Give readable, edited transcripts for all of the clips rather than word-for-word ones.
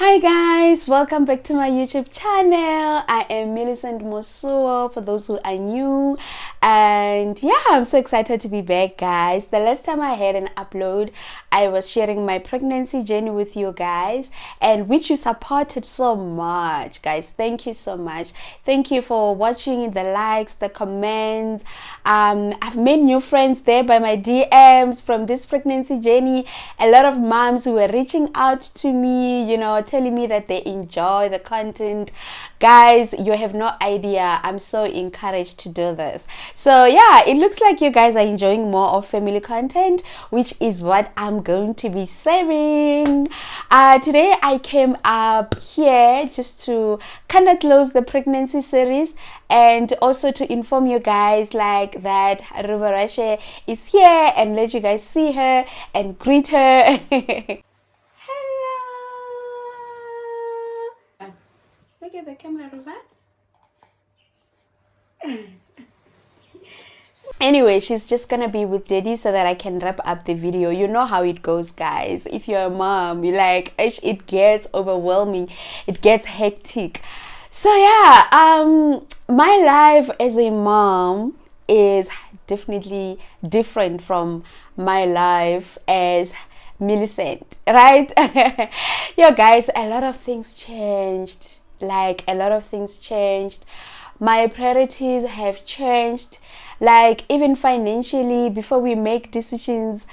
Hi guys, welcome back to my YouTube channel. I am Millicent Mosuo for those who are new, and yeah, I'm so excited to be back, guys. The last time I had an upload, I was sharing my pregnancy journey with you guys, and which you supported so much, guys. Thank you so much. Thank you for watching, the likes, the comments. I've made new friends there by my DMs from this pregnancy journey. A lot of moms who were reaching out to me, telling me that they enjoy the content. Guys, you have no idea. I'm so encouraged to do this. So yeah, it looks like you guys are enjoying more of family content, which is what I'm going to be sharing. Today I came up here just to kind of close the pregnancy series and also to inform you guys like that Ruva is here and let you guys see her and greet her. Look at the camera, Ruva. Anyway, she's just gonna be with Daddy so that I can wrap up the video. You know how it goes, guys. If you're a mom, it gets overwhelming, it gets hectic. So yeah, my life as a mom is definitely different from my life as Millicent, right? Yeah, guys, a lot of things changed. My priorities have changed. Like, even financially, before we make decisions,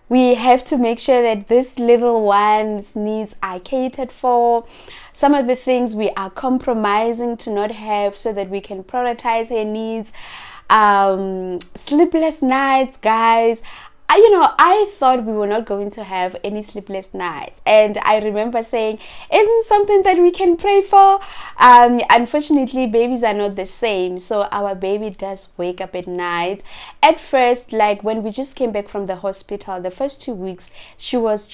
we have to make sure that this little one's needs are catered for. Some of the things we are compromising to not have so that we can prioritize her needs. Sleepless nights, guys. I thought we were not going to have any sleepless nights, and I remember saying, isn't something that we can pray for? Unfortunately, babies are not the same, so our baby does wake up at night. At first, like when we just came back from the hospital, the first 2 weeks she was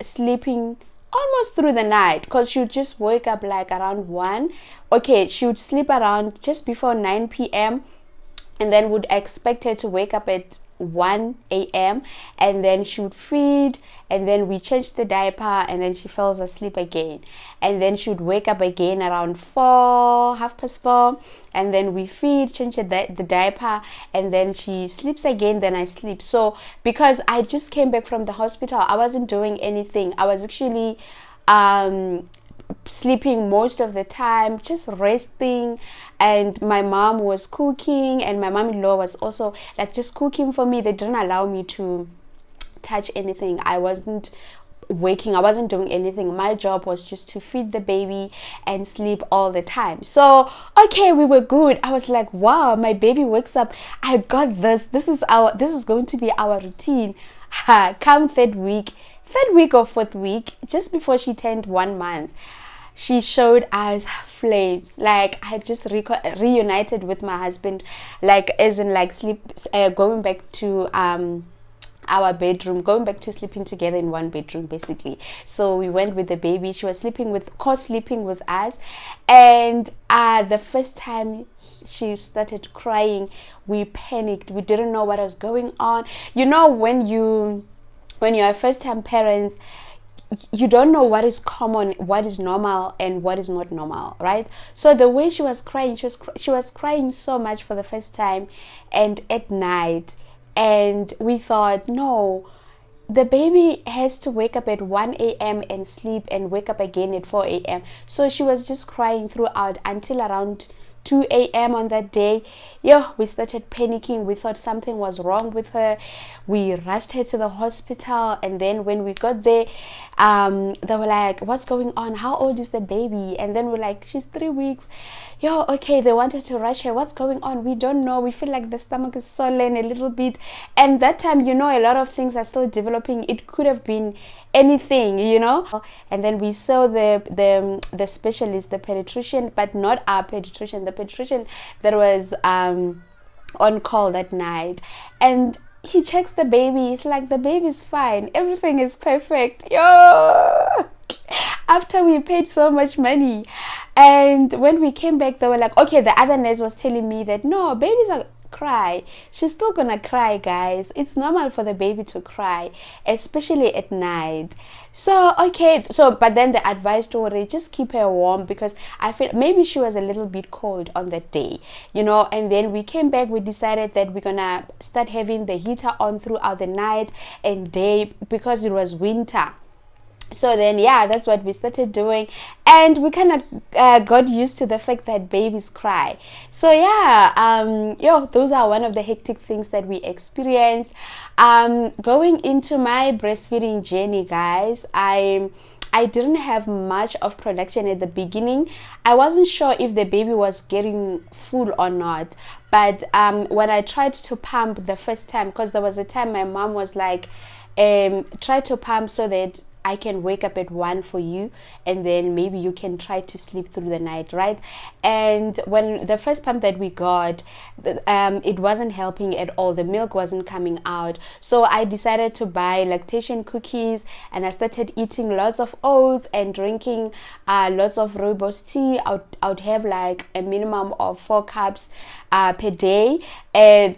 sleeping almost through the night, because she would just wake up like around 1. Okay, she would sleep around just before 9 p.m. and then would expect her to wake up at 1 a.m. and then she would feed, and then we changed the diaper, and then she falls asleep again, and then she would wake up again around 4, 4:30, and then we feed, change the diaper, and then she sleeps again, then I sleep. So because I just came back from the hospital, I wasn't doing anything. I was actually sleeping most of the time, just resting, and my mom was cooking, and my mom-in-law was also like just cooking for me. They didn't allow me to touch anything. I wasn't doing anything. My job was just to feed the baby and sleep all the time. So okay, we were good. I was like, wow, my baby wakes up, I got this is going to be our routine. Come third week or fourth week, just before she turned 1 month, she showed us flames. Like, I just reunited with my husband, like as in like going back to our bedroom, going back to sleeping together in one bedroom basically. So we went with the baby. She was sleeping with us, and the first time she started crying, we panicked. We didn't know what was going on. When you're first-time parents, you don't know what is common, what is normal, and what is not normal, right? So the way she was crying, she was crying so much for the first time, and at night, and we thought, no, the baby has to wake up at 1 a.m. and sleep and wake up again at 4 a.m. So she was just crying throughout until around 2 a.m. on that day. We started panicking. We thought something was wrong with her. We rushed her to the hospital, and then when we got there, they were like, what's going on? How old is the baby? And then we're like, she's 3 weeks. Okay, they wanted to rush her. What's going on? We don't know. We feel like the stomach is swollen a little bit, and that time, a lot of things are still developing. It could have been anything, and then we saw the specialist, the pediatrician, but not our pediatrician, the pediatrician that was on call that night, and he checks the baby. It's like, the baby's fine, everything is perfect. After we paid so much money, and when we came back, they were like, okay, the other nurse was telling me that no, babies are cry, she's still gonna cry, guys. It's normal for the baby to cry, especially at night. So okay, so but then the advice to her, just keep her warm, because I feel maybe she was a little bit cold on that day, and then we came back, we decided that we're gonna start having the heater on throughout the night and day, because it was winter. So then, yeah, that's what we started doing, and we kind of got used to the fact that babies cry. So yeah, those are one of the hectic things that we experienced. Going into my breastfeeding journey, guys, I didn't have much of production at the beginning. I wasn't sure if the baby was getting full or not, but when I tried to pump the first time, because there was a time my mom was like, try to pump so that I can wake up at 1 for you, and then maybe you can try to sleep through the night, right? And when the first pump that we got, it wasn't helping at all. The milk wasn't coming out. So I decided to buy lactation cookies, and I started eating lots of oats and drinking lots of rooibos tea. I would have like a minimum of 4 cups per day, and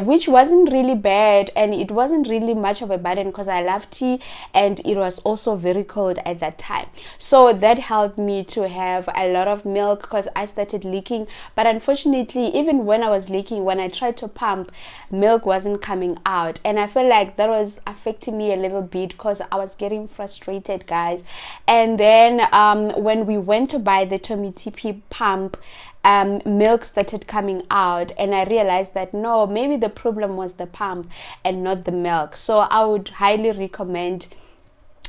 which wasn't really bad, and it wasn't really much of a burden because I love tea, and it was also very cold at that time. So that helped me to have a lot of milk, because I started leaking. But unfortunately, even when I was leaking, when I tried to pump, milk wasn't coming out, and I felt like that was affecting me a little bit because I was getting frustrated, guys. And then when we went to buy the Tommy TP pump, milk started coming out, and I realized that no, maybe the problem was the pump and not the milk. So I would highly recommend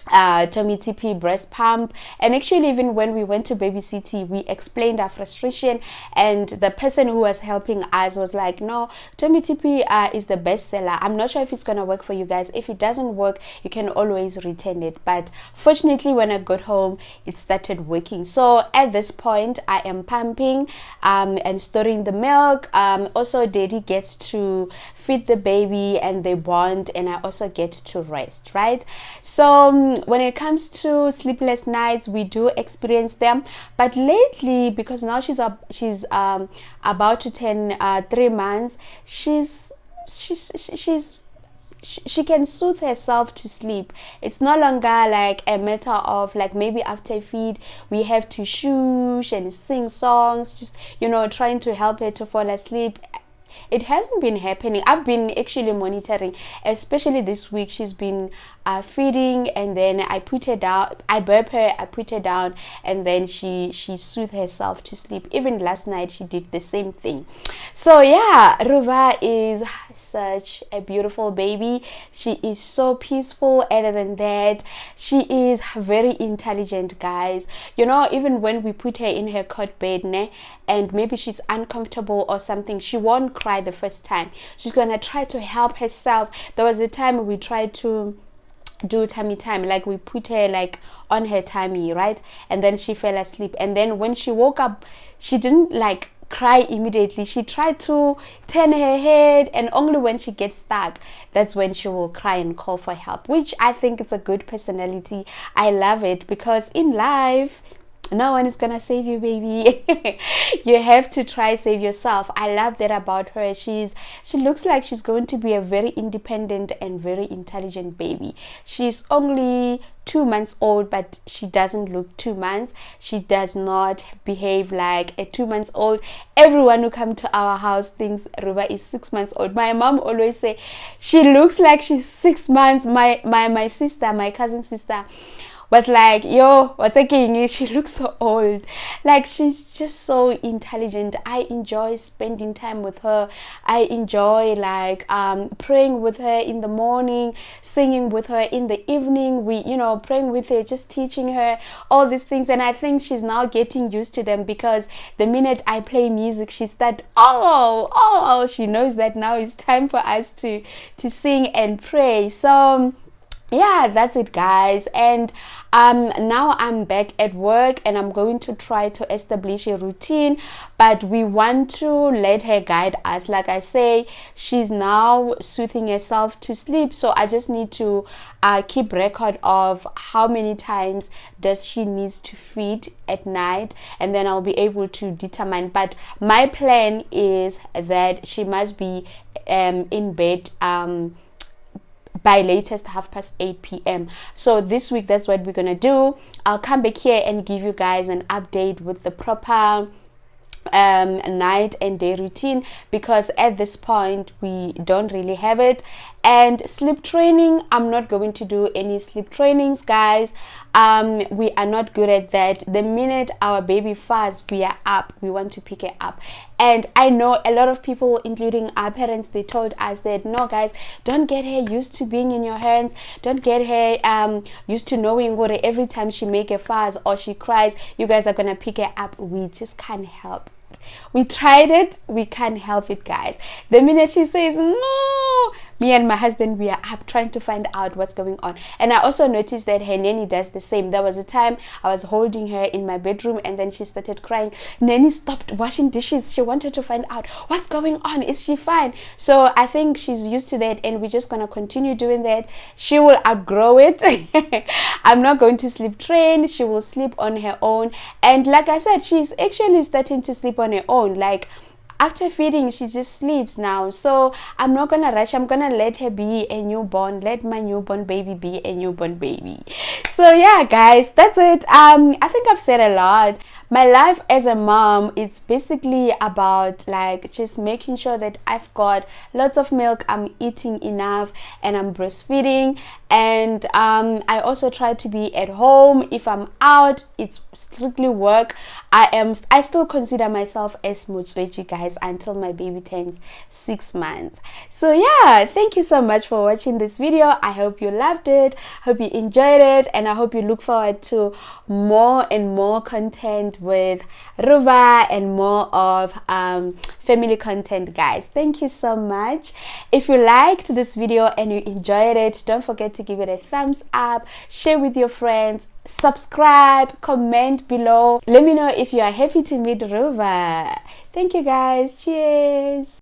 Tommy TP breast pump. And actually, even when we went to Baby City, we explained our frustration, and the person who was helping us was like, no, Tommy TP is the best seller. I'm not sure if it's gonna work for you guys. If it doesn't work, you can always return it. But fortunately, when I got home, it started working. So at this point, I am pumping and storing the milk. Also, daddy gets to feed the baby and they bond, and I also get to rest, right? So when it comes to sleepless nights, we do experience them, but lately, because now she's about to turn 3 months, she can soothe herself to sleep. It's no longer like a matter of like maybe after I feed we have to shush and sing songs, just trying to help her to fall asleep. It hasn't been happening. I've been actually monitoring, especially this week. She's been feeding, and then I put her down, I burp her, I put her down, and then she soothed herself to sleep. Even last night she did the same thing. So yeah, Ruva is such a beautiful baby. She is so peaceful. Other than that, she is very intelligent, guys. Even when we put her in her cot bed, and maybe she's uncomfortable or something, she won't cry the first time. She's gonna try to help herself. There was a time we tried to do tummy time, like we put her like on her tummy, right? And then she fell asleep, and then when she woke up, she didn't like cry immediately. She tried to turn her head, and only when she gets stuck, that's when she will cry and call for help, which I think is a good personality. I love it, because in life no one is gonna save you, baby. You have to try save yourself. I love that about her. She looks like she's going to be a very independent and very intelligent baby. She's only 2 months old, but she doesn't look 2 months. She does not behave like a 2 months old. Everyone who come to our house thinks Ruva is 6 months old. My mom always say she looks like she's 6 months. My sister, my cousin sister, was like, yo, what's thinking? She looks so old. Like, she's just so intelligent. I enjoy spending time with her. I enjoy like praying with her in the morning, singing with her in the evening. We praying with her, just teaching her all these things. And I think she's now getting used to them, because the minute I play music, she start she knows that now it's time for us to sing and pray. So yeah, that's it, guys. And now I'm back at work, and I'm going to try to establish a routine, but we want to let her guide us. Like I say, she's now soothing herself to sleep, so I just need to keep record of how many times does she needs to feed at night, and then I'll be able to determine. But my plan is that she must be in bed by latest 8:30 p.m. So this week, that's what we're gonna do. I'll come back here and give you guys an update with the proper night and day routine, because at this point we don't really have it. And sleep training, I'm not going to do any sleep trainings, guys. We are not good at that. The minute our baby fasts, we are up, we want to pick it up. And I know a lot of people, including our parents, they told us that no, guys, don't get her used to being in your hands, don't get her used to knowing what every time she make a fuss or she cries, you guys are gonna pick her up. We just can't help. We tried it, we can't help it, guys. The minute she says no, me and my husband, we are up trying to find out what's going on. And I also noticed that her nanny does the same. There was a time I was holding her in my bedroom, and then she started crying. Nanny stopped washing dishes. She wanted to find out what's going on, is she fine? So I think she's used to that, and we're just gonna continue doing that. She will outgrow it. I'm not going to sleep train. She will sleep on her own. And like I said, she's actually starting to sleep on her own. Like after feeding, she just sleeps now. So I'm not gonna rush. I'm gonna let her be a newborn. Let my newborn baby be a newborn baby. So yeah, guys, that's it. I think I've said a lot. My life as a mom, it's basically about like just making sure that I've got lots of milk, I'm eating enough, and I'm breastfeeding. And I also try to be at home. If I'm out, it's strictly work. I still consider myself as motsweji, guys, until my baby turns 6 months. So yeah, thank you so much for watching this video. I hope you loved it, hope you enjoyed it, and I hope you look forward to more and more content with Ruva and more of family content, guys. Thank you so much. If you liked this video and you enjoyed it, don't forget to give it a thumbs up, share with your friends, subscribe, comment below. Let me know if you are happy to meet Ruva. Thank you, guys. Cheers.